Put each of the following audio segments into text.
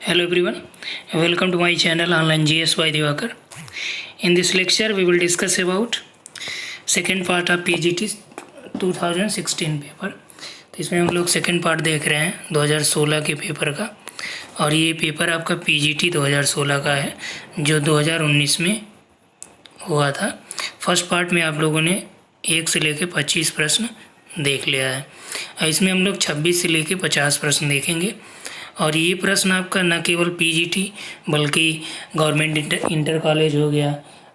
Hello everyone, welcome to my channel Online GS by Divakar. In this lecture we will discuss about second part of PGT 2016 paper. तो इसमें हम लोग second part देख रहे हैं 2016 के पेपर का, और ये पेपर आपका PGT 2016 का है जो 2019 में हुआ था। फर्स्ट पार्ट में आप लोगों ने 1 से लेकर 25 प्रश्न देख लिया है। इसमें हम लोग 26 से लेकर 50 प्रश्न देखेंगे, और ये प्रश्न आपका न केवल PGT बल्कि गवर्नमेंट इंटर कॉलेज हो गया,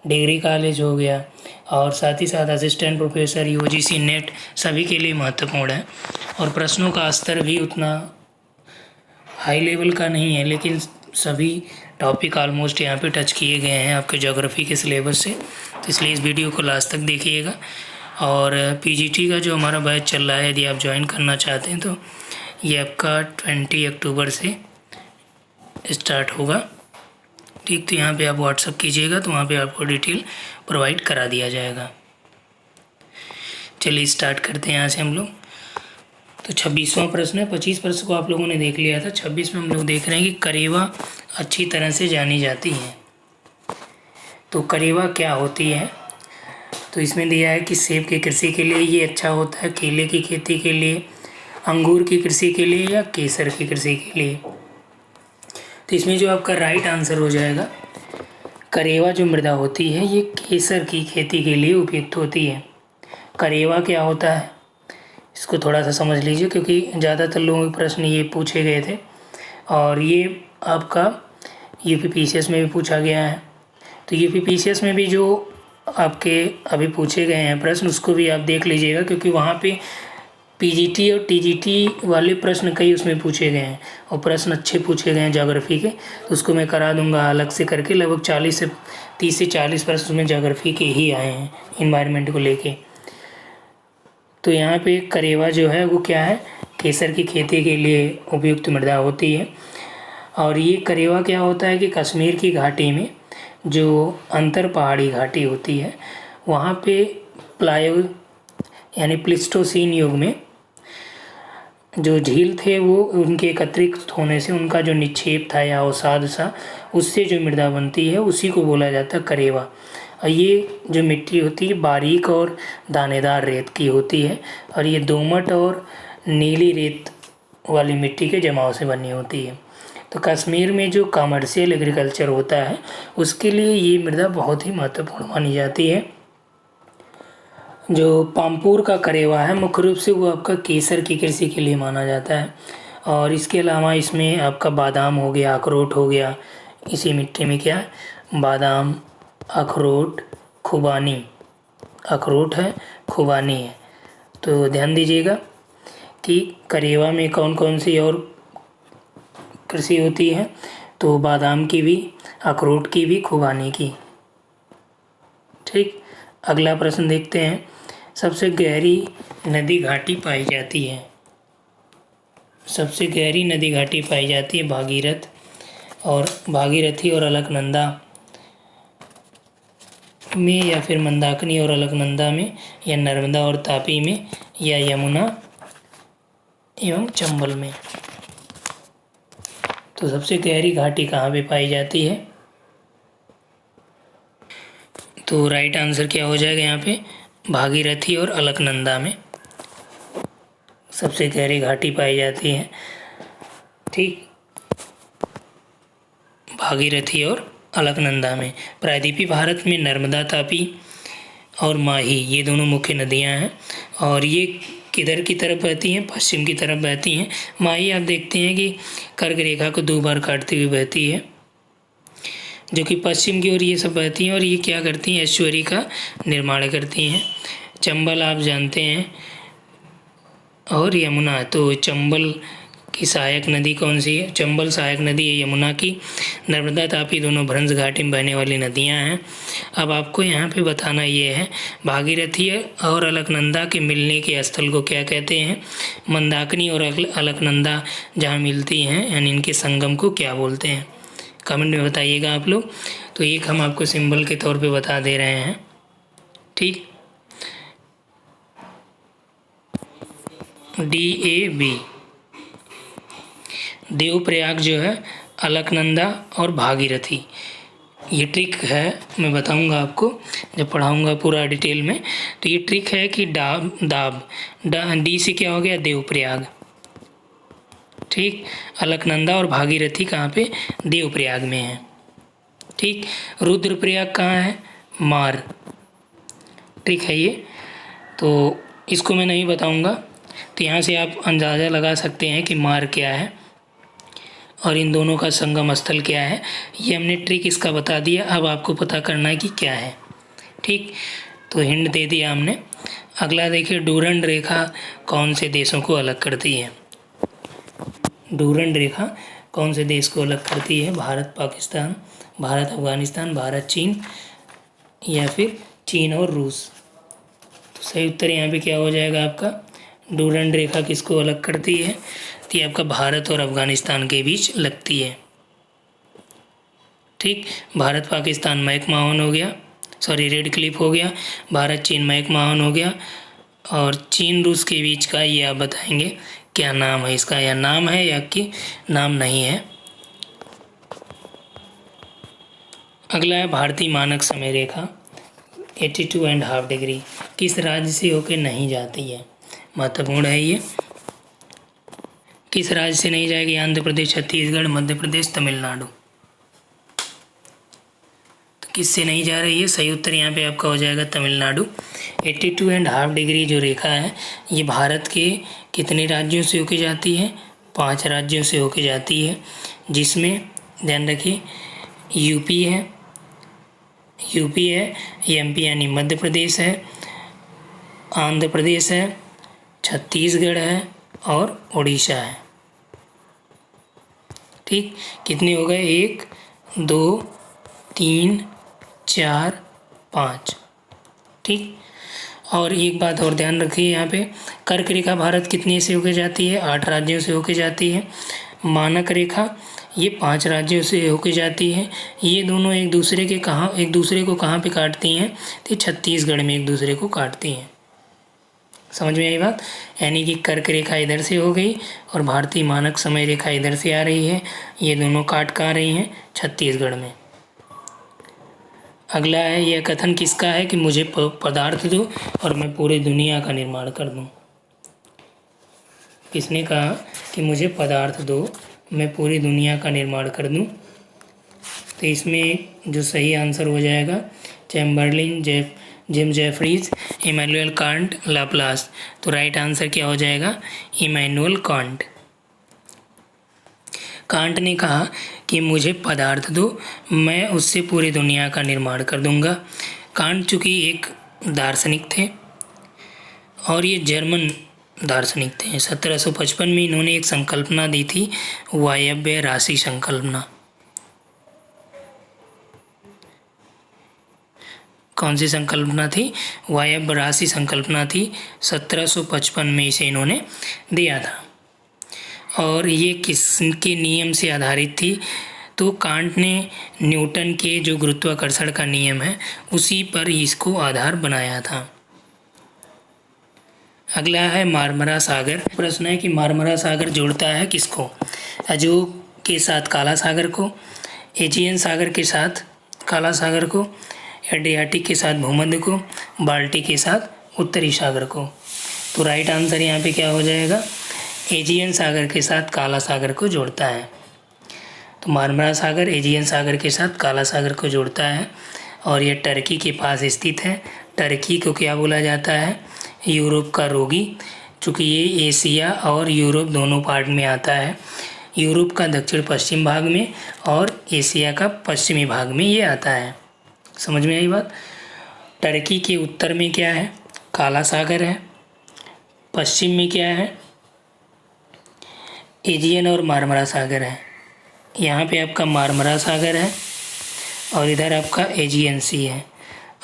डिग्री कॉलेज हो गया, और साथ ही साथ असिस्टेंट प्रोफेसर, UGC नेट सभी के लिए महत्वपूर्ण है। और प्रश्नों का स्तर भी उतना हाई लेवल का नहीं है, लेकिन सभी टॉपिक ऑलमोस्ट यहाँ पे टच किए गए हैं आपके ज्योग्राफी के सिलेबस से। तो इसलिए इस वीडियो को लास्ट तक देखिएगा। और PGT का जो हमारा बैच चल रहा है, यदि आप ज्वाइन करना चाहते हैं तो ये आपका 20 अक्टूबर से स्टार्ट होगा। ठीक, तो यहाँ पे आप व्हाट्सअप कीजिएगा तो वहाँ पे आपको डिटेल प्रोवाइड करा दिया जाएगा। चलिए स्टार्ट करते हैं यहाँ से हम लोग। तो 26वां प्रश्न है। 25 प्रश्न को आप लोगों ने देख लिया था। 26 में हम लोग देख रहे हैं कि करेवा अच्छी तरह से जानी जाती है। तो करेवा क्या होती है? तो इसमें दिया है कि सेब की कृषि के लिए ये अच्छा होता है, केले की खेती के लिए, अंगूर की कृषि के लिए, या केसर की कृषि के लिए। तो इसमें जो आपका राइट आंसर हो जाएगा, करेवा जो मृदा होती है ये केसर की खेती के लिए उपयुक्त होती है। करेवा क्या होता है इसको थोड़ा सा समझ लीजिए, क्योंकि ज़्यादातर लोगों के प्रश्न ये पूछे गए थे, और ये आपका UPPCS में भी पूछा गया है। तो UPPCS में भी जो आपके अभी पूछे गए हैं प्रश्न, उसको भी आप देख लीजिएगा, क्योंकि वहाँ पे PGT और TGT वाले प्रश्न कई उसमें पूछे गए हैं, और प्रश्न अच्छे पूछे गए हैं ज्योग्राफी के। तो उसको मैं करा दूंगा अलग से करके। लगभग 30 से 40 प्रश्न उसमें ज्योग्राफी के ही आए हैं इन्वायरमेंट को लेके। तो यहाँ पे करेवा जो है वो क्या है, केसर की खेती के लिए उपयुक्त मृदा होती है। और ये करेवा क्या होता है कि कश्मीर की घाटी में जो अंतर पहाड़ी घाटी होती है, वहाँ पे यानी प्लिस्टोसीन युग में जो झील थे वो उनके एकत्रित होने से उनका जो निक्षेप था या अवसाद सा, उससे जो मृदा बनती है उसी को बोला जाता है करेवा। और ये जो मिट्टी होती है बारीक और दानेदार रेत की होती है, और ये दोमट और नीली रेत वाली मिट्टी के जमाव से बनी होती है। तो कश्मीर में जो कमर्शियल एग्रीकल्चर होता है उसके लिए ये मृदा बहुत ही महत्वपूर्ण मानी जाती है। जो पामपुर का करेवा है मुख्य रूप से वो आपका केसर की कृषि के लिए माना जाता है। और इसके अलावा इसमें आपका बादाम हो गया, अखरोट हो गया। इसी मिट्टी में क्या है, बादाम, अखरोट, खुबानी, अखरोट है, खुबानी है। तो ध्यान दीजिएगा कि करेवा में कौन कौन सी और कृषि होती है। तो बादाम की भी, अखरोट की भी, खुबानी की। ठीक, अगला प्रश्न देखते हैं। सबसे गहरी नदी घाटी पाई जाती है। सबसे गहरी नदी घाटी पाई जाती है भागीरथ और भागीरथी और अलकनंदा में, या फिर मंदाकिनी और अलकनंदा में, या नर्मदा और तापी में, या यमुना एवं चंबल में। तो सबसे गहरी घाटी कहाँ पे पाई जाती है? तो राइट आंसर क्या हो जाएगा यहाँ पे, भागीरथी और अलकनंदा में सबसे गहरी घाटी पाई जाती है। ठीक, भागीरथी और अलकनंदा में। प्रायद्वीपीय भारत में नर्मदा, तापी और माही ये दोनों मुख्य नदियाँ हैं, और ये किधर की तरफ बहती हैं, पश्चिम की तरफ बहती हैं। माही आप देखते हैं कि कर्क रेखा को 2 बार काटती हुई बहती है, जो कि पश्चिम की ओर ये सब बहती हैं, और ये क्या करती हैं, एस्चुअरी का निर्माण करती हैं। चंबल आप जानते हैं, और यमुना। तो चंबल की सहायक नदी कौन सी है? चंबल सहायक नदी है यमुना की। नर्मदा, तापी दोनों भ्रंश घाटी में बहने वाली नदियां हैं। अब आपको यहाँ पे बताना ये है, भागीरथी और अलकनंदा के मिलने के स्थल को क्या कहते हैं? मंदाकिनी और अलकनंदा जहाँ मिलती हैं यानी इनके संगम को क्या बोलते हैं? कमेंट में बताइएगा आप लोग। तो एक हम आपको सिंबल के तौर पे बता दे रहे हैं। ठीक, DAB। देवप्रयाग जो है अलकनंदा और भागीरथी। ये ट्रिक है, मैं बताऊंगा आपको जब पढ़ाऊंगा पूरा डिटेल में। तो ये ट्रिक है कि डी से क्या हो गया, देवप्रयाग। ठीक, अलकनंदा और भागीरथी कहाँ पे, देवप्रयाग में है। ठीक, रुद्रप्रयाग कहाँ है, मार। ट्रिक है ये, तो इसको मैं नहीं बताऊंगा। तो यहाँ से आप अंदाज़ा लगा सकते हैं कि मार क्या है और इन दोनों का संगम स्थल क्या है। ये हमने ट्रिक इसका बता दिया, अब आपको पता करना है कि क्या है। ठीक, तो हिंट दे दिया हमने। अगला देखिए, डूरंड रेखा कौन से देशों को अलग करती है। डूरंड रेखा कौन से देश को अलग करती है, भारत पाकिस्तान, भारत अफगानिस्तान, भारत चीन, या फिर चीन और रूस। तो सही उत्तर यहाँ पे क्या हो जाएगा आपका, डूरंड रेखा किसको अलग करती है, तो ये आपका भारत और अफगानिस्तान के बीच लगती है। ठीक, भारत पाकिस्तान मैकमाहोन हो गया, सॉरी रेड क्लिफ हो गया, भारत चीन मैकमाहोन हो गया, और चीन रूस के बीच का ये आप बताएंगे क्या नाम है इसका, या नाम है या कि नाम नहीं है। अगला है भारतीय मानक समय रेखा 82.5 डिग्री, किस राज्य से होकर नहीं जाती है, महत्वपूर्ण है ये। किस राज्य से नहीं जाएगी, आंध्र प्रदेश, छत्तीसगढ़, मध्य प्रदेश, तमिलनाडु। तो किससे नहीं जा रही है, सही उत्तर यहाँ पे आपका हो जाएगा तमिलनाडु। 82.5 डिग्री जो रेखा है ये भारत के कितने राज्यों से होके जाती है, 5 राज्यों से होके जाती है, जिसमें ध्यान रखिए यूपी है, एमपी यानी मध्य प्रदेश है, आंध्र प्रदेश है, छत्तीसगढ़ है और उड़ीसा है। ठीक, कितने हो गए, 1 2 3 4 5। ठीक, और एक बात और ध्यान रखिए यहाँ पे, कर्क रेखा भारत कितने से होके जाती है, 8 राज्यों से होके जाती है। मानक रेखा ये 5 राज्यों से होके जाती है। ये दोनों एक दूसरे को कहाँ पे काटती हैं, तो छत्तीसगढ़ में एक दूसरे को काटती हैं। समझ में आई बात, यानी कि कर्क रेखा इधर से हो गई और भारतीय मानक समय रेखा इधर से आ रही है, ये दोनों काट कहाँ रही हैं, छत्तीसगढ़ में। अगला है, यह कथन किसका है कि मुझे पदार्थ दो और मैं पूरी दुनिया का निर्माण कर दूं। किसने कहा कि मुझे पदार्थ दो, मैं पूरी दुनिया का निर्माण कर दूं। तो इसमें जो सही आंसर हो जाएगा, Chamberlain, gym Jefferies, Immanuel Kant, Laplace. तो राइट आंसर क्या हो जाएगा, इमैनुअल कांट। कांट ने कहा कि मुझे पदार्थ दो, मैं उससे पूरी दुनिया का निर्माण कर दूंगा। कांट चूँकि एक दार्शनिक थे और ये जर्मन दार्शनिक थे। 1755 में इन्होंने एक संकल्पना दी थी, वायव्य राशि संकल्पना। कौन सी संकल्पना थी, वायव्य राशि संकल्पना थी। 1755 में इसे इन्होंने दिया था और ये किसके नियम से आधारित थी, तो कांट ने न्यूटन के जो गुरुत्वाकर्षण का नियम है उसी पर इसको आधार बनाया था। अगला है मार्मरा सागर। प्रश्न है कि मार्मरा सागर जोड़ता है किसको, अजोग के साथ काला सागर को, एजियन सागर के साथ काला सागर को, एड्रियाटिक के साथ भूमध्य को, बाल्टिक के साथ उत्तरी सागर को। तो राइट आंसर यहाँ पे क्या हो जाएगा, एजियन सागर के साथ काला सागर को जोड़ता है। तो मार्मरा सागर एजियन सागर के साथ काला सागर को जोड़ता है और यह टर्की के पास स्थित है। टर्की को क्या बोला जाता है, यूरोप का रोगी, चूँकि ये एशिया और यूरोप दोनों पार्ट में आता है। यूरोप का दक्षिण पश्चिम भाग में और एशिया का पश्चिमी भाग में ये आता है। समझ में आई बात। टर्की के उत्तर में क्या है, काला सागर है, पश्चिम में क्या है, एजियन और मार्मरा सागर है। यहाँ पे आपका मार्मरा सागर है और इधर आपका एजियन सी है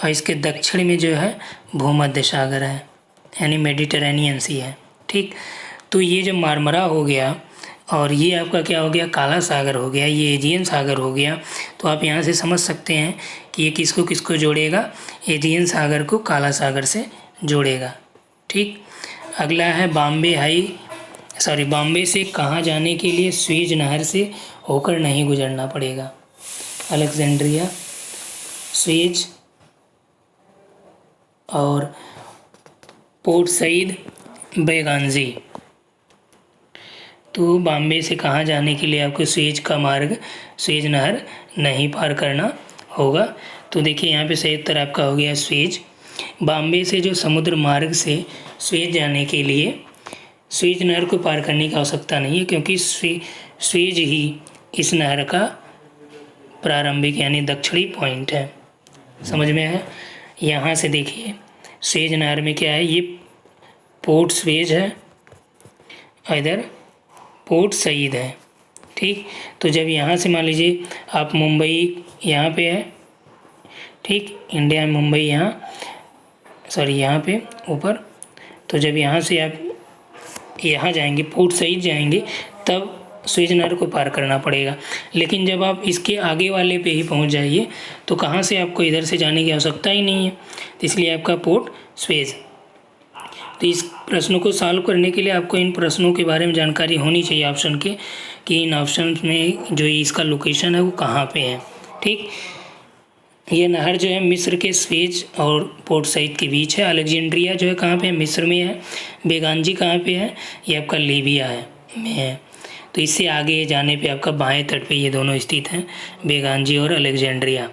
और इसके दक्षिण में जो है भूमध्य सागर है, यानी मेडिटेरेनियन सी है। ठीक, तो ये जब मार्मरा हो गया और ये आपका क्या हो गया, काला सागर हो गया, ये एजियन सागर हो गया, तो आप यहाँ से समझ सकते हैं कि ये किसको किसको जोड़ेगा, एजियन सागर को काला सागर से जोड़ेगा। ठीक, अगला है बॉम्बे से कहाँ जाने के लिए स्वेज नहर से होकर नहीं गुजरना पड़ेगा। अलेक्जेंड्रिया, सुएज और पोर्ट सईद, बेगांजी। तो बॉम्बे से कहाँ जाने के लिए आपको सुएज का मार्ग, सुएज नहर नहीं पार करना होगा। तो देखिए यहाँ पे सही उत्तर आपका हो गया सुएज। बॉम्बे से जो समुद्र मार्ग से सुएज जाने के लिए सुएज नहर को पार करने की आवश्यकता नहीं है, क्योंकि सुएज ही इस नहर का प्रारंभिक यानी दक्षिणी पॉइंट है। समझ में आया? यहाँ से देखिए सुएज नहर में क्या है, ये पोर्ट सुएज है, इधर पोर्ट सईद है। ठीक, तो जब यहाँ से मान लीजिए आप मुंबई यहाँ पे है, ठीक, इंडिया में मुंबई यहाँ, सॉरी यहाँ पे ऊपर, तो जब यहाँ से आप यहाँ जाएंगे, पोर्ट सईद जाएंगे, तब सुएज नहर को पार करना पड़ेगा। लेकिन जब आप इसके आगे वाले पे ही पहुँच जाइए तो कहाँ से आपको इधर से जाने की आवश्यकता ही नहीं है, तो इसलिए आपका पोर्ट सुएज। तो इस प्रश्नों को सॉल्व करने के लिए आपको इन प्रश्नों के बारे में जानकारी होनी चाहिए ऑप्शन के, कि इन ऑप्शन में जो इसका लोकेशन है वो कहाँ पे है। ठीक, ये नहर जो है मिस्र के सुएज और पोर्ट सईद के बीच है। अलेक्जेंड्रिया जो है कहाँ पे है, मिस्र में है। बेगांजी कहाँ पे है, ये आपका लीबिया है। तो इससे आगे जाने पे आपका बाएं तट पे ये दोनों स्थित हैं, बेगांजी और अलेक्जेंड्रिया।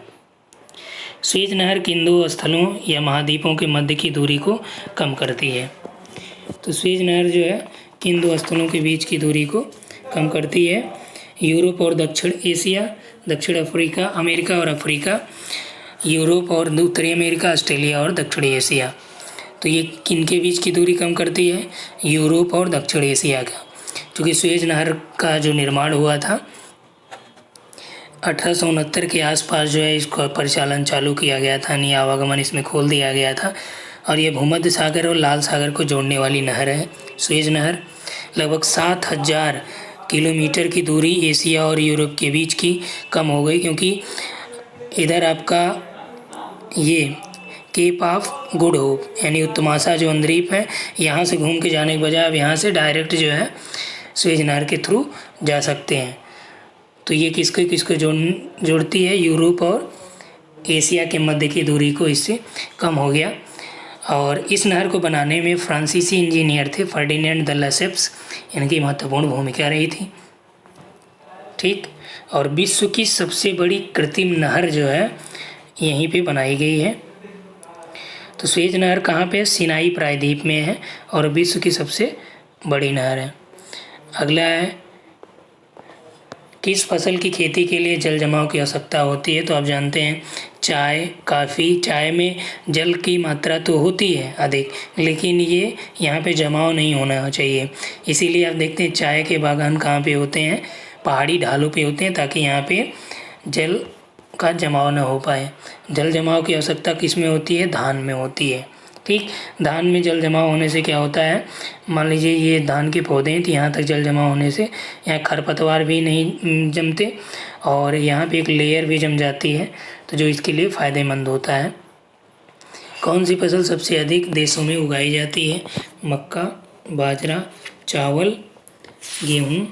सुएज नहर किन दो स्थलों या महाद्वीपों के मध्य की दूरी को कम करती है? तो सुएज नहर जो है किन दो स्थलों के बीच की दूरी को कम करती है? यूरोप और दक्षिण एशिया, दक्षिण अफ्रीका, अमेरिका और अफ्रीका, यूरोप और उत्तरी अमेरिका, ऑस्ट्रेलिया और दक्षिणी एशिया। तो ये किन के बीच की दूरी कम करती है? यूरोप और दक्षिण एशिया का। क्योंकि सुएज नहर का जो निर्माण हुआ था 1869 के आसपास जो है इसका परिचालन चालू किया गया था, यानी आवागमन इसमें खोल दिया गया था। और ये भूमध्य सागर और लाल सागर को जोड़ने वाली नहर है सुएज नहर। लगभग 7000 किलोमीटर की दूरी एशिया और यूरोप के बीच की कम हो गई, क्योंकि इधर आपका ये केप ऑफ गुड होप यानी उत्तमाशा जो अंद्वीप है, यहाँ से घूम के जाने के बजाय अब यहाँ से डायरेक्ट जो है सुएज नहर के थ्रू जा सकते हैं। तो ये किसको किसको जोड़ती है? यूरोप और एशिया के मध्य की दूरी को इससे कम हो गया। और इस नहर को बनाने में फ्रांसीसी इंजीनियर थे फर्डिनेंड द लेसेप्स, इनकी महत्वपूर्ण भूमिका रही थी। ठीक, और विश्व की सबसे बड़ी कृत्रिम नहर जो है यहीं पे बनाई गई है। तो सुएज नहर कहाँ पे है? सिनाई प्रायद्वीप में है और विश्व की सबसे बड़ी नहर है। अगला है, किस फसल की खेती के लिए जल जमाव की आवश्यकता होती है? तो आप जानते हैं चाय, काफ़ी, चाय में जल की मात्रा तो होती है अधिक, लेकिन ये यहाँ पे जमाव नहीं होना चाहिए। इसीलिए आप देखते हैं चाय के बागान कहाँ पे होते हैं? पहाड़ी ढालों पे होते हैं, ताकि यहाँ पे जल का जमाव न हो पाए। जल जमाव की आवश्यकता किस में होती है? धान में होती है। ठीक, धान में जल जमाव होने से क्या होता है, मान लीजिए ये धान के पौधे हैं, तो यहाँ तक जल जमाव होने से यहाँ खरपतवार भी नहीं जमते और यहाँ पे एक लेयर भी जम जाती है, तो जो इसके लिए फ़ायदेमंद होता है। कौन सी फसल सबसे अधिक देशों में उगाई जाती है? मक्का, बाजरा, चावल, गेहूँ।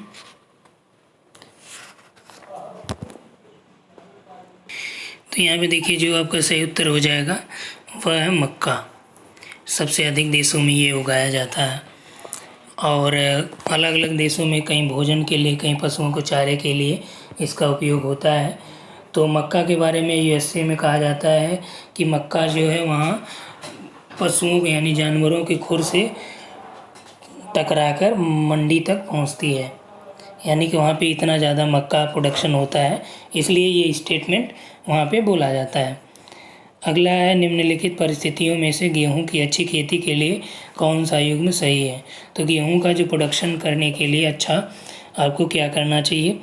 तो यहाँ पे देखिए जो आपका सही उत्तर हो जाएगा वह है मक्का। सबसे अधिक देशों में ये उगाया जाता है और अलग अलग देशों में कहीं भोजन के लिए, कहीं पशुओं को चारे के लिए इसका उपयोग होता है। तो मक्का के बारे में यूएसए में कहा जाता है कि मक्का जो है वहाँ पशुओं को यानी जानवरों के खुर से टकराकर मंडी तक पहुँचती है, यानी कि वहाँ पे इतना ज़्यादा मक्का प्रोडक्शन होता है, इसलिए ये स्टेटमेंट वहाँ पे बोला जाता है। अगला है, निम्नलिखित परिस्थितियों में से गेहूं की अच्छी खेती के लिए कौन सा युग्म सही है? तो गेहूं का जो प्रोडक्शन करने के लिए अच्छा आपको क्या करना चाहिए?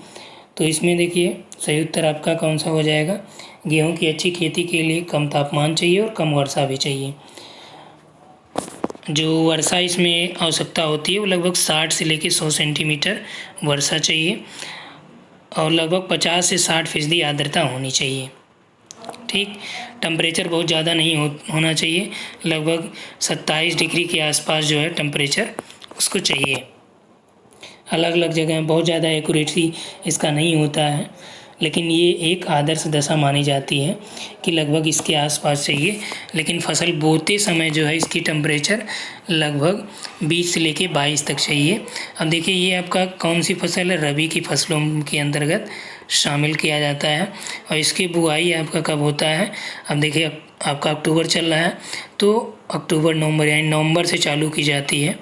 तो इसमें देखिए सही उत्तर आपका कौन सा हो जाएगा? गेहूं की अच्छी खेती के लिए कम तापमान चाहिए और कम वर्षा भी चाहिए। जो वर्षा इसमें आवश्यकता होती है वो लगभग 60 से लेकर 100 सेंटीमीटर वर्षा चाहिए और लगभग 50 से 60% आर्द्रता होनी चाहिए। ठीक, टेम्परेचर बहुत ज़्यादा नहीं होना चाहिए, लगभग 27 डिग्री के आसपास जो है टेम्परेचर उसको चाहिए। अलग अलग जगह बहुत ज़्यादा एक्यूरेसी इसका नहीं होता है, लेकिन ये एक आदर्श दशा मानी जाती है कि लगभग इसके आसपास चाहिए। लेकिन फसल बोते समय जो है इसकी टेम्परेचर लगभग 20 से लेके 22 तक चाहिए। अब देखिए ये आपका कौन सी फसल है, रबी की फसलों के अंतर्गत शामिल किया जाता है। और इसकी बुआई आपका कब होता है, अब देखिए आपका अक्टूबर चल रहा है तो अक्टूबर नवंबर यानी नवंबर से चालू की जाती है,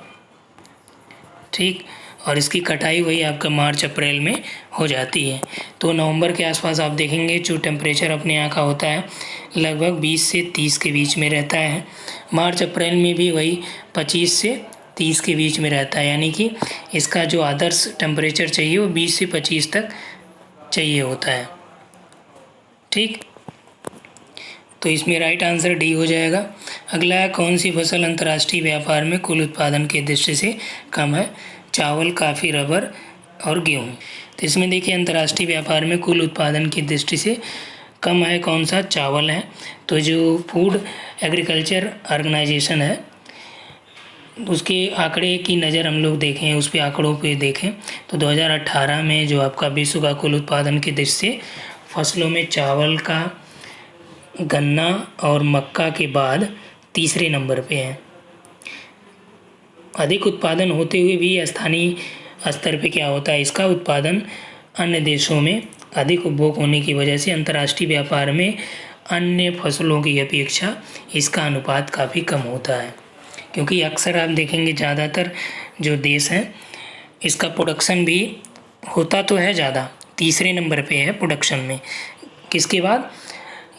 ठीक। और इसकी कटाई वही आपका मार्च अप्रैल में हो जाती है। तो नवंबर के आसपास आप देखेंगे जो टेम्परेचर अपने यहाँ का होता है लगभग 20 से 30 के बीच में रहता है। मार्च अप्रैल में भी वही 25 से 30 के बीच में रहता है, यानी कि इसका जो आदर्श टेम्परेचर चाहिए वो 20 से 25 तक चाहिए होता है, ठीक। तो इसमें राइट आंसर डी हो जाएगा। अगला है कौन सी फसल अंतर्राष्ट्रीय व्यापार में कुल उत्पादन की दृष्टि से कम है, चावल, कॉफ़ी, रबर और गेहूँ। तो इसमें देखिए अंतर्राष्ट्रीय व्यापार में कुल उत्पादन की दृष्टि से कम है कौन सा, चावल है। तो जो फूड एग्रीकल्चर ऑर्गेनाइजेशन है उसके आंकड़े की नज़र हम लोग देखें, उस पे आंकड़ों पे देखें तो 2018 में जो आपका विश्व का कुल उत्पादन की दृष्टि से फसलों में चावल का, गन्ना और मक्का के बाद तीसरे नंबर पे है। अधिक उत्पादन होते हुए भी स्थानीय स्तर पे क्या होता है, इसका उत्पादन अन्य देशों में अधिक उपभोग होने की वजह से अंतर्राष्ट्रीय व्यापार में अन्य फसलों की अपेक्षा इसका अनुपात काफ़ी कम होता है। क्योंकि अक्सर आप देखेंगे ज़्यादातर जो देश हैं इसका प्रोडक्शन भी होता तो है ज़्यादा, तीसरे नंबर पे है प्रोडक्शन में, किसके बाद,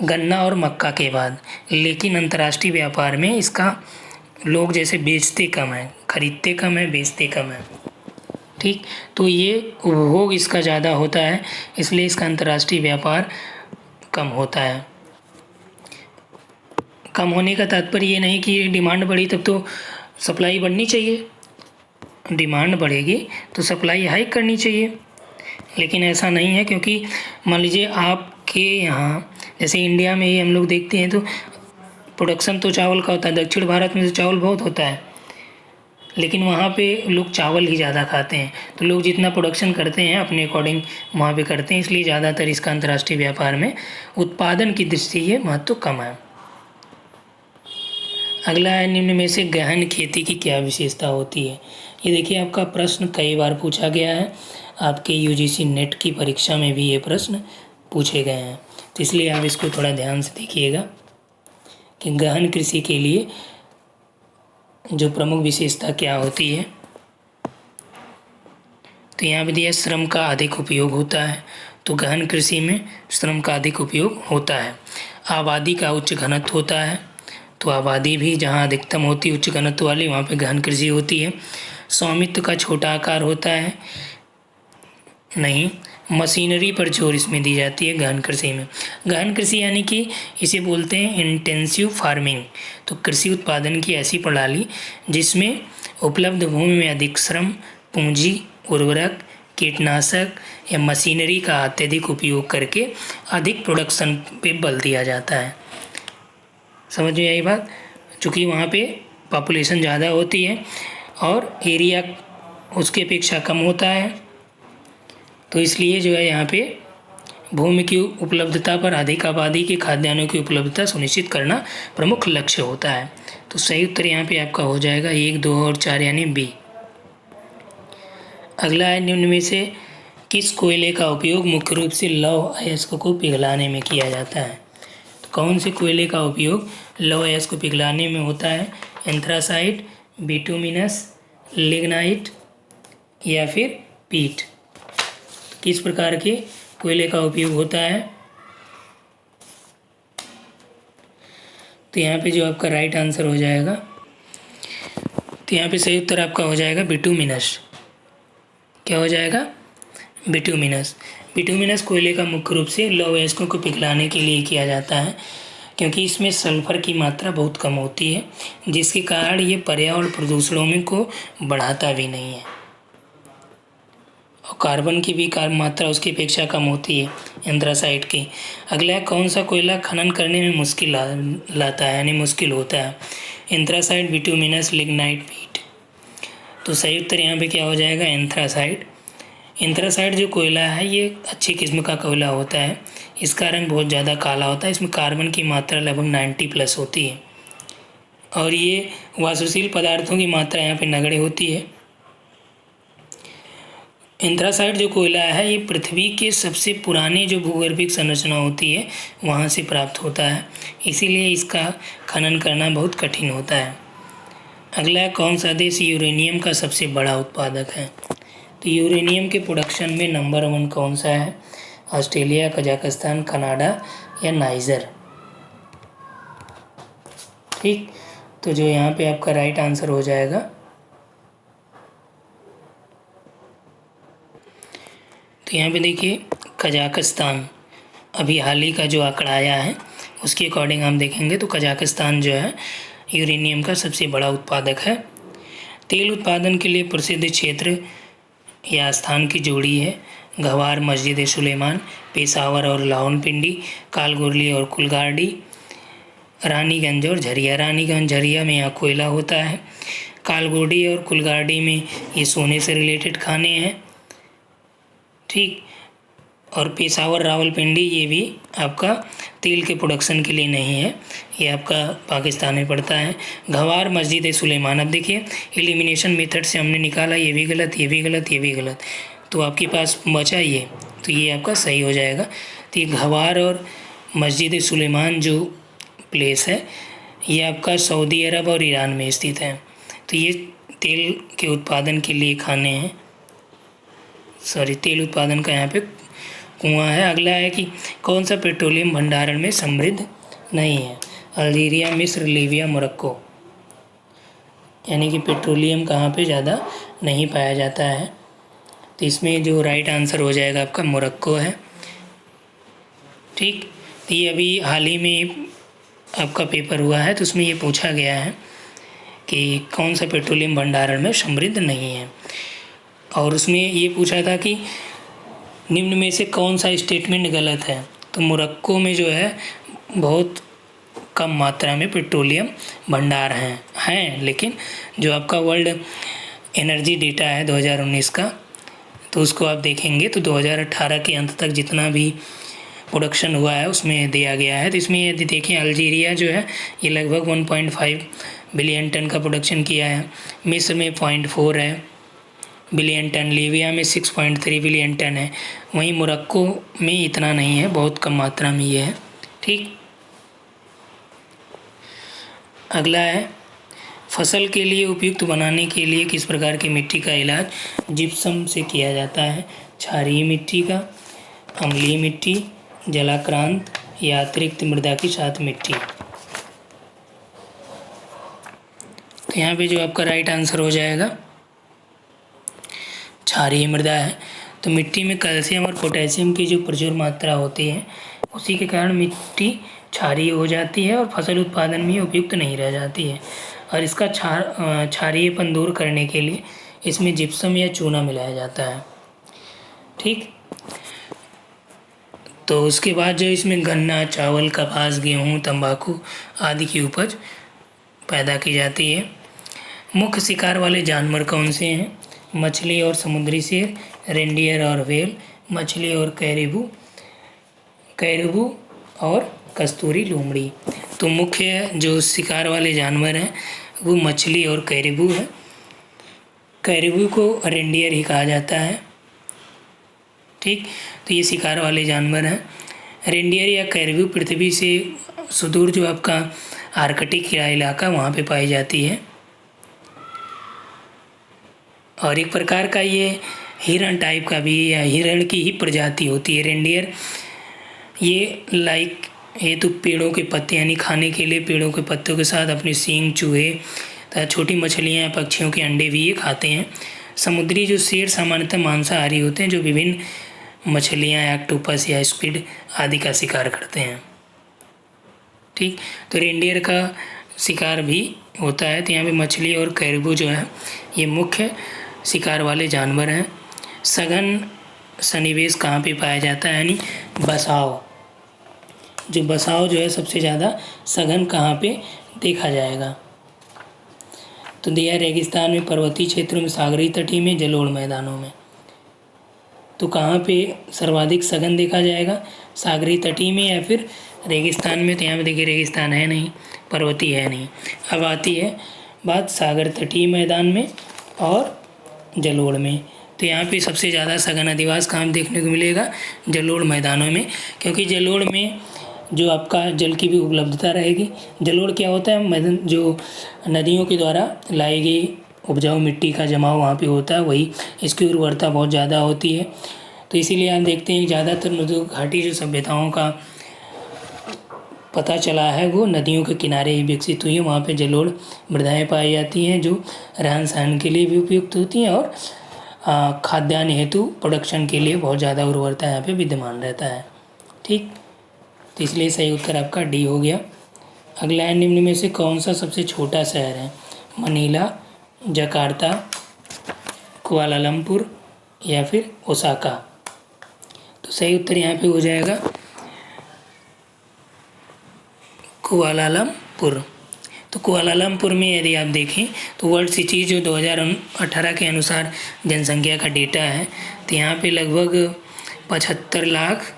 गन्ना और मक्का के बाद। लेकिन अंतर्राष्ट्रीय व्यापार में इसका लोग जैसे बेचते कम है, खरीदते कम है, बेचते कम है, ठीक। तो ये उपभोग इसका ज़्यादा होता है, इसलिए इसका अंतर्राष्ट्रीय व्यापार कम होता है। कम होने का तात्पर्य ये नहीं कि डिमांड बढ़ी तब तो सप्लाई बढ़नी चाहिए, डिमांड बढ़ेगी तो सप्लाई हाइक करनी चाहिए, लेकिन ऐसा नहीं है। क्योंकि मान लीजिए आपके यहाँ जैसे इंडिया में ही हम लोग देखते हैं तो प्रोडक्शन तो चावल का होता है, दक्षिण भारत में तो चावल बहुत होता है, लेकिन वहाँ पे लोग चावल ही ज़्यादा खाते हैं। तो लोग जितना प्रोडक्शन करते हैं अपने अकॉर्डिंग वहाँ पे करते हैं, इसलिए ज़्यादातर इसका अंतर्राष्ट्रीय व्यापार में उत्पादन की दृष्टि से महत्व कम है। अगला है निम्न में से गहन खेती की क्या विशेषता होती है। ये देखिए आपका प्रश्न कई बार पूछा गया है, आपके यूजीसी नेट की परीक्षा में भी ये प्रश्न पूछे गए हैं, तो इसलिए आप इसको थोड़ा ध्यान से देखिएगा कि गहन कृषि के लिए जो प्रमुख विशेषता क्या होती है। तो यहाँ पे दिया श्रम का अधिक उपयोग होता है, तो गहन कृषि में श्रम का अधिक उपयोग होता है। आबादी का उच्च घनत्व होता है, तो आबादी भी जहाँ अधिकतम होती है उच्च घनत्व वाली वहाँ पे गहन कृषि होती है। स्वामित्व का छोटा आकार होता है, नहीं, मशीनरी पर जोर इसमें दी जाती है गहन कृषि में। गहन कृषि यानी कि इसे बोलते हैं इंटेंसिव फार्मिंग, तो कृषि उत्पादन की ऐसी प्रणाली जिसमें उपलब्ध भूमि में अधिक श्रम, पूंजी, उर्वरक, कीटनाशक या मशीनरी का अत्यधिक उपयोग करके अधिक प्रोडक्शन पे बल दिया जाता है। समझ में आई बात, चूँकि वहाँ पे पॉपुलेशन ज़्यादा होती है और एरिया उसके अपेक्षा कम होता है, तो इसलिए जो है यहाँ पे भूमि की उपलब्धता पर अधिक आबादी के खाद्यान्नों की उपलब्धता सुनिश्चित करना प्रमुख लक्ष्य होता है। तो सही उत्तर यहाँ पे आपका हो जाएगा 1, 2 और 4 यानी बी। अगला है निम्न में से किस कोयले का उपयोग मुख्य रूप से लौह अयस्क को पिघलाने में किया जाता है। तो कौन से कोयले का उपयोग लौह अयस्क को पिघलाने में होता है, एंथ्रासाइट, बिटुमिनस, लिग्नाइट या फिर पीट। किस प्रकार के कोयले का उपयोग होता है, तो यहाँ पे जो आपका राइट आंसर हो जाएगा, तो यहाँ पे सही उत्तर आपका हो जाएगा बिटुमिनस। क्या हो जाएगा, बिटुमिनस। बिटुमिनस कोयले का मुख्य रूप से लौह अयस्कों को पिघलाने के लिए किया जाता है, क्योंकि इसमें सल्फर की मात्रा बहुत कम होती है, जिसके कारण ये पर्यावरण प्रदूषणों में को बढ़ाता भी नहीं है और कार्बन की भी मात्रा उसकी अपेक्षा कम होती है एंथ्रासाइट की। अगला है कौन सा कोयला खनन करने में मुश्किल लाता है यानी मुश्किल होता है, एंथ्रासाइट, बिटुमिनस, लिग्नाइट, पीट। तो सही उत्तर यहाँ पे क्या हो जाएगा, एंथ्रासाइट। एंथ्रासाइट जो कोयला है ये अच्छी किस्म का कोयला होता है। इसका रंग बहुत ज़्यादा काला होता है, इसमें कार्बन की मात्रा लगभग 90+ होती है और ये वाष्पशील पदार्थों की मात्रा यहाँ पे नगण्य होती है। एंथ्रासाइट जो कोयला है ये पृथ्वी के सबसे पुराने जो भूगर्भिक संरचना होती है वहाँ से प्राप्त होता है, इसीलिए इसका खनन करना बहुत कठिन होता है। अगला है, कौन सा देश यूरेनियम का सबसे बड़ा उत्पादक है? तो यूरेनियम के प्रोडक्शन में नंबर 1 कौन सा है? ऑस्ट्रेलिया, कजाकिस्तान, कनाडा या नाइजर? ठीक, तो जो यहाँ पे आपका राइट आंसर हो जाएगा, तो यहाँ पे देखिए कजाकिस्तान, अभी हाल ही का जो आंकड़ा आया है उसके अकॉर्डिंग हम देखेंगे तो कजाकिस्तान जो है यूरेनियम का सबसे बड़ा उत्पादक है। तेल उत्पादन के लिए प्रसिद्ध क्षेत्र या स्थान की जोड़ी है गवार, मस्जिद सुलेमान, पेशावर और लाहौल-पिंडी, कालगोरली और कुलगाड़ी, रानीगंज और झरिया। रानीगंज झरिया में यहाँ कोयला होता है, कालगोडी और कुलगाड़ी में ये सोने से रिलेटेड खाने हैं। ठीक, और पेशावर, रावलपिंडी ये भी आपका तेल के प्रोडक्शन के लिए नहीं है, ये आपका पाकिस्तान में पड़ता है। गवार, मस्जिद सुलेमान, अब देखिए एलिमिनेशन मेथड से हमने निकाला, ये भी गलत, ये भी गलत, ये भी गलत, तो आपके पास बचा ये, तो ये आपका सही हो जाएगा। तो ये गवार और मस्जिद सुलेमान जो प्लेस है ये आपका सऊदी अरब और ईरान में स्थित है, तो ये तेल के उत्पादन के लिए खाने हैं, तेल उत्पादन का यहाँ पे कुआं है। अगला है कि कौन सा पेट्रोलियम भंडारण में समृद्ध नहीं है? अल्जीरिया, मिस्र, लीबिया, मोरक्को। यानी कि पेट्रोलियम कहाँ पे ज़्यादा नहीं पाया जाता है, तो इसमें जो राइट आंसर हो जाएगा आपका मोरक्को है। ठीक, तो ये अभी हाल ही में आपका पेपर हुआ है तो उसमें ये पूछा गया है कि कौन सा पेट्रोलियम भंडारण में समृद्ध नहीं है, और उसमें ये पूछा था कि निम्न में से कौन सा स्टेटमेंट गलत है? तो मोरक्को में जो है बहुत कम मात्रा में पेट्रोलियम भंडार हैं, लेकिन जो आपका वर्ल्ड एनर्जी डेटा है 2019 का, तो उसको आप देखेंगे तो 2018 के अंत तक जितना भी प्रोडक्शन हुआ है उसमें दिया गया है। तो इसमें यदि देखें अल्जीरिया जो है ये लगभग 1.5 बिलियन टन का प्रोडक्शन किया है, मिस्र में 0.4 है बिलियन टन, लीबिया में 6.3 बिलियन टन है, वहीं मोरक्को में इतना नहीं है, बहुत कम मात्रा में ये है। ठीक, अगला है, फसल के लिए उपयुक्त बनाने के लिए किस प्रकार की मिट्टी का इलाज जिप्सम से किया जाता है? क्षारीय मिट्टी का, अम्लीय मिट्टी, जलाक्रांत या अतिरिक्त मृदा की साथ मिट्टी? तो यहाँ पे जो आपका राइट आंसर हो जाएगा क्षारीय मृदा है। तो मिट्टी में कैल्शियम और पोटेशियम की जो प्रचुर मात्रा होती है उसी के कारण मिट्टी क्षारीय हो जाती है और फसल उत्पादन में उपयुक्त नहीं रह जाती है, और इसका क्षारीयपन दूर करने के लिए इसमें जिप्सम या चूना मिलाया जाता है। ठीक, तो उसके बाद जो इसमें गन्ना, चावल, कपास, गेहूँ, तंबाकू आदि की उपज पैदा की जाती है। मुख्य शिकार वाले जानवर कौन से हैं? मछली और समुद्री शेर, रेंडियर और व्हेल, मछली और कैरिबू और कस्तूरी लोमड़ी। तो मुख्य जो शिकार वाले जानवर हैं वो मछली और कैरिबू है। कैरिबू को रेंडियर ही कहा जाता है। ठीक, तो ये शिकार वाले जानवर हैं। रेंडियर या कैरिबू पृथ्वी से सुदूर जो आपका आर्कटिक या इलाका वहाँ पे पाई जाती है, और एक प्रकार का ये हिरण टाइप का भी या हिरण की ही प्रजाति होती है रेंडियर। ये तो पेड़ों के पत्ते यानी खाने के लिए पेड़ों के पत्तों के साथ अपने सींग, चूहे तथा छोटी मछलियाँ या पक्षियों के अंडे भी ये खाते हैं। समुद्री जो शेर सामान्यतः मांसाहारी होते हैं जो विभिन्न मछलियाँ, ऑक्टोपस या स्क्विड आदि का शिकार करते हैं। ठीक, तो रेंडियर का शिकार भी होता है। तो यहाँ पे मछली और कैरिबू जो है ये मुख्य शिकार वाले जानवर हैं। सघन सन्निवेश कहाँ पे पाया जाता है? यानी बसाव, जो बसाव जो है सबसे ज़्यादा सघन कहाँ पे देखा जाएगा? तो दिया है रेगिस्तान में, पर्वतीय क्षेत्रों में, सागरीय तटीय में, जलोढ़ मैदानों में। तो कहाँ पे सर्वाधिक सघन देखा जाएगा, सागरीय तटीय में या फिर रेगिस्तान में। तो यहाँ पे देखिए रेगिस्तान है नहीं, पर्वतीय है नहीं। अब आती है बात सागर तटीय मैदान में और जलोढ़ में। तो यहाँ पे सबसे ज़्यादा सघन अधिवास कहाँ देखने को मिलेगा, जलोढ़ मैदानों में, क्योंकि जलोढ़ में जो आपका जल की भी उपलब्धता रहेगी। जलोढ़ क्या होता है, मैदान जो नदियों के द्वारा लाई गई उपजाऊ मिट्टी का जमाव वहाँ पे होता है, वही इसकी उर्वरता बहुत ज़्यादा होती है। तो इसीलिए आप देखते हैं ज़्यादातर मृदु घाटी जो सभ्यताओं का पता चला है वो नदियों के किनारे ही विकसित हुई है। वहाँ पे जलोढ़ मृदाएँ पाई जाती हैं जो रहन सहन के लिए भी उपयुक्त होती हैं और खाद्यान्न हेतु प्रोडक्शन के लिए बहुत ज़्यादा उर्वरता यहाँ पे विद्यमान रहता है। ठीक, तो इसलिए सही उत्तर आपका डी हो गया। अगला है, निम्न में से कौन सा सबसे छोटा शहर है, मनीला, जकार्ता, कुआलालंपुर या फिर ओसाका। तो सही उत्तर यहाँ पे हो जाएगा कुआलालंपुर। तो कुआलालंपुर में यदि आप देखें तो वर्ल्ड सिटी जो 2018 के अनुसार जनसंख्या का डेटा है, तो यहाँ पे लगभग 75 लाख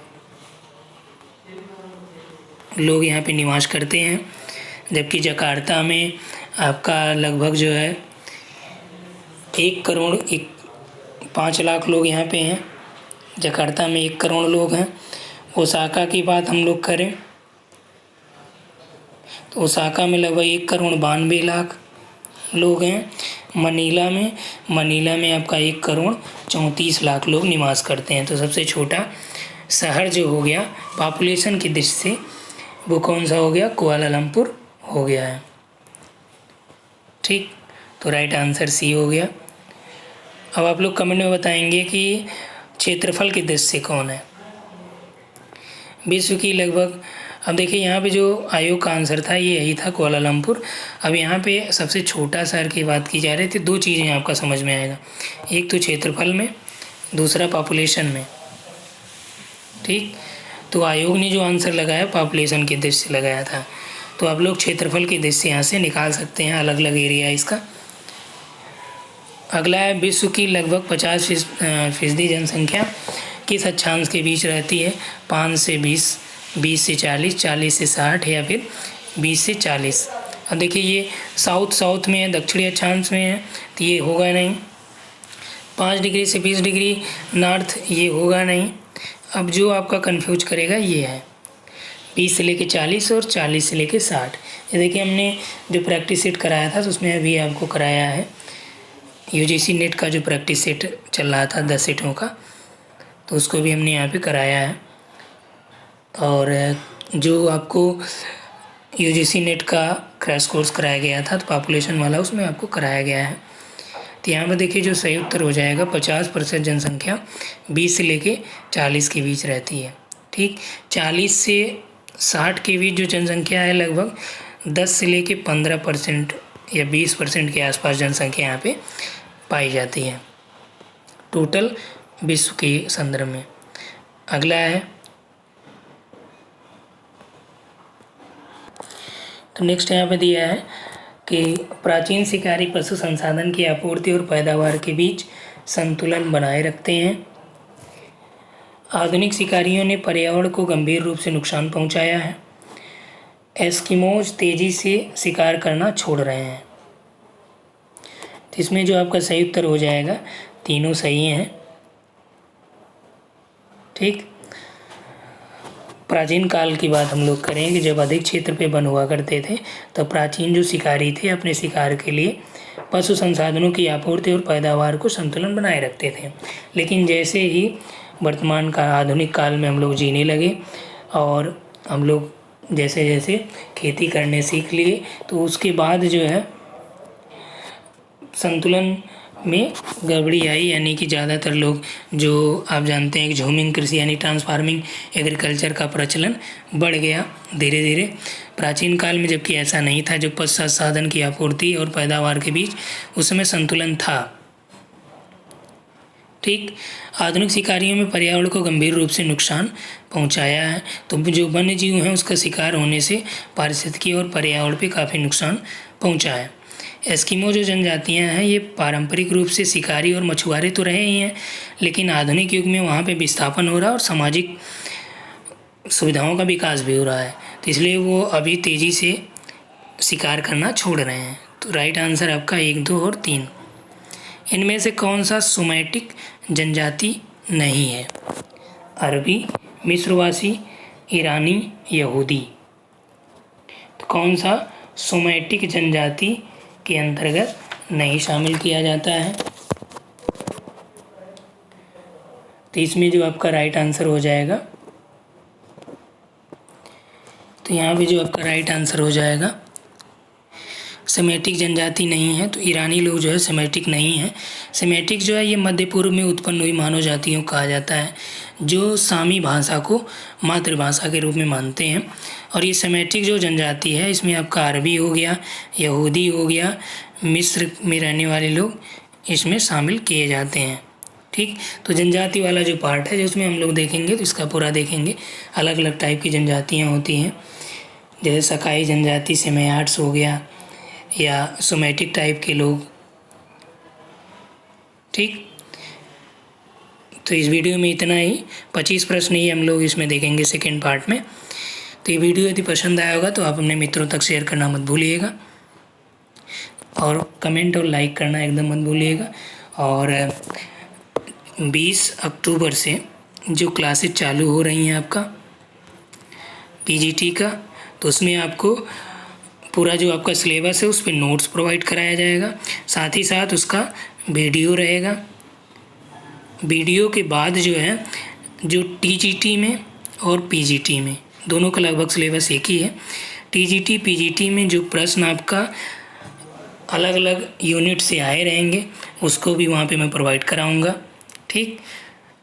लोग यहाँ पे निवास करते हैं, जबकि जकार्ता में आपका लगभग जो है 5 लाख लोग यहाँ पे हैं। जकार्ता में 1 करोड़ लोग हैं। ओसाका की बात हम लोग करें तो ओसाका में लगभग 1,92,00,000 लोग हैं। मनीला में आपका 1,34,00,000 लोग निवास करते हैं। तो सबसे छोटा शहर जो हो गया पॉपुलेशन की दृष्टि से वो कौन सा हो गया, कुआलालंपुर हो गया है। ठीक, तो राइट आंसर सी हो गया। अब आप लोग कमेंट में बताएंगे कि क्षेत्रफल की दृष्टि से कौन है विश्व की लगभग। अब देखिए यहाँ पे जो आयोग का आंसर था ये यही था, कुआलालंपुर। अब यहाँ पे सबसे छोटा शहर की बात की जा रही थी। 2 चीज़ें आपका समझ में आएगा, एक तो क्षेत्रफल में, दूसरा पॉपुलेशन में। ठीक, तो आयोग ने जो आंसर लगाया पॉपुलेशन की दृष्टि से लगाया था, तो आप लोग क्षेत्रफल की दृष्टि यहाँ से निकाल सकते हैं, अलग अलग एरिया इसका। अगला है, विश्व की लगभग 50% जनसंख्या किस अक्षांश के बीच रहती है, 5 से 20, 20 से 40, 40 से 60 या फिर 20 से 40। अब देखिए ये साउथ में है, दक्षिणी अक्षांश में है, तो ये होगा नहीं। 5 डिग्री से 20 डिग्री नॉर्थ, ये होगा नहीं। अब जो आपका कन्फ्यूज करेगा ये है 20 से लेके 40 और 40 से लेके 60। ये देखिए हमने जो प्रैक्टिस सेट कराया था तो उसमें अभी आपको कराया है यूजीसी नेट का जो प्रैक्टिस सेट चल रहा था 10 सेटों का, तो उसको भी हमने यहाँ पे कराया है। और जो आपको यूजीसी नेट का क्रैश कोर्स कराया गया था तो पॉपुलेशन वाला, उसमें आपको कराया गया है। तो यहाँ पर देखिए जो सही उत्तर हो जाएगा 50% जनसंख्या 20 से लेके 40 के बीच रहती है। ठीक, 40 से 60 के बीच जो जनसंख्या है लगभग 10 से लेके 15% या 20% के आसपास जनसंख्या यहाँ पे पाई जाती है टोटल विश्व के संदर्भ में। अगला है, तो नेक्स्ट यहाँ पे दिया है कि प्राचीन शिकारी पशु संसाधन की आपूर्ति और पैदावार के बीच संतुलन बनाए रखते हैं। आधुनिक शिकारियों ने पर्यावरण को गंभीर रूप से नुकसान पहुंचाया है। एस्किमोज तेजी से शिकार करना छोड़ रहे हैं। तो इसमें जो आपका सही उत्तर हो जाएगा, तीनों सही हैं। ठीक, प्राचीन काल की बात हम लोग करें कि जब अधिक क्षेत्र पे वन हुआ करते थे तो प्राचीन जो शिकारी थे अपने शिकार के लिए पशु संसाधनों की आपूर्ति और पैदावार को संतुलन बनाए रखते थे। लेकिन जैसे ही वर्तमान का आधुनिक काल में हम लोग जीने लगे और हम लोग जैसे जैसे खेती करने सीख लिए तो उसके बाद जो है संतुलन में गड़बड़ी आई, यानी कि ज़्यादातर लोग जो आप जानते हैं कि झूमिंग कृषि यानी ट्रांसफार्मिंग एग्रीकल्चर का प्रचलन बढ़ गया धीरे धीरे। प्राचीन काल में जबकि ऐसा नहीं था, जो पशु संसाधन की आपूर्ति और पैदावार के बीच उस समय संतुलन था। ठीक, आधुनिक शिकारियों में पर्यावरण को गंभीर रूप से नुकसान पहुंचाया है। तो जो वन्य जीव हैं उसका शिकार होने से पारिस्थितिकी और पर्यावरण पे काफ़ी नुकसान पहुंचा है। एस्किमो जो जनजातियां हैं ये पारंपरिक रूप से शिकारी और मछुआरे तो रहे ही हैं, लेकिन आधुनिक युग में वहाँ पे विस्थापन हो रहा है और सामाजिक सुविधाओं का विकास भी हो रहा है, तो इसलिए वो अभी तेज़ी से शिकार करना छोड़ रहे हैं। तो राइट आंसर आपका 1, 2 और 3। इनमें से कौन सा सुमेटिक जनजाति नहीं है? अरबी, मिस्रवासी, ईरानी, यहूदी। तो कौन सा सुमेटिक जनजाति के अंतर्गत नहीं शामिल किया जाता है? तो इसमें जो आपका राइट आंसर हो जाएगा, तो यहाँ पे जो आपका राइट आंसर हो जाएगा सेमेटिक जनजाति नहीं है, तो ईरानी लोग जो है सेमेटिक नहीं है। सेमेटिक जो है ये मध्य पूर्व में उत्पन्न हुई मानव जातियों कहा जाता है जो सामी भाषा को मातृभाषा के रूप में मानते हैं। और ये सेमेटिक जो जनजाति है इसमें आपका अरबी हो गया, यहूदी हो गया, मिस्र में रहने वाले लोग इसमें शामिल किए जाते हैं। ठीक, तो जनजाति वाला जो पार्ट है जिसमें हम लोग देखेंगे तो इसका पूरा देखेंगे। अलग अलग टाइप की जनजातियाँ होती हैं, जैसे सकाई जनजाति, सेमयाट्स हो गया, या सुमेटिक टाइप के लोग। ठीक, तो इस वीडियो में इतना ही। 25 प्रश्न ही हम लोग इसमें देखेंगे सेकेंड पार्ट में। तो ये वीडियो यदि पसंद आया होगा तो आप अपने मित्रों तक शेयर करना मत भूलिएगा, और कमेंट और लाइक करना एकदम मत भूलिएगा। और 20 अक्टूबर से जो क्लासेस चालू हो रही हैं आपका पीजीटी का, तो उसमें आपको पूरा जो आपका सिलेबस है उस पर नोट्स प्रोवाइड कराया जाएगा, साथ ही साथ उसका वीडियो रहेगा। वीडियो के बाद जो है जो टीजीटी में और पीजीटी में दोनों का लगभग सिलेबस एक ही है। टीजीटी पीजीटी में जो प्रश्न आपका अलग अलग यूनिट से आए रहेंगे उसको भी वहाँ पे मैं प्रोवाइड कराऊँगा। ठीक,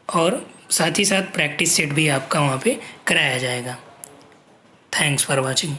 और साथ ही साथ प्रैक्टिस सेट भी आपका वहाँ पे कराया जाएगा। Thanks for watching.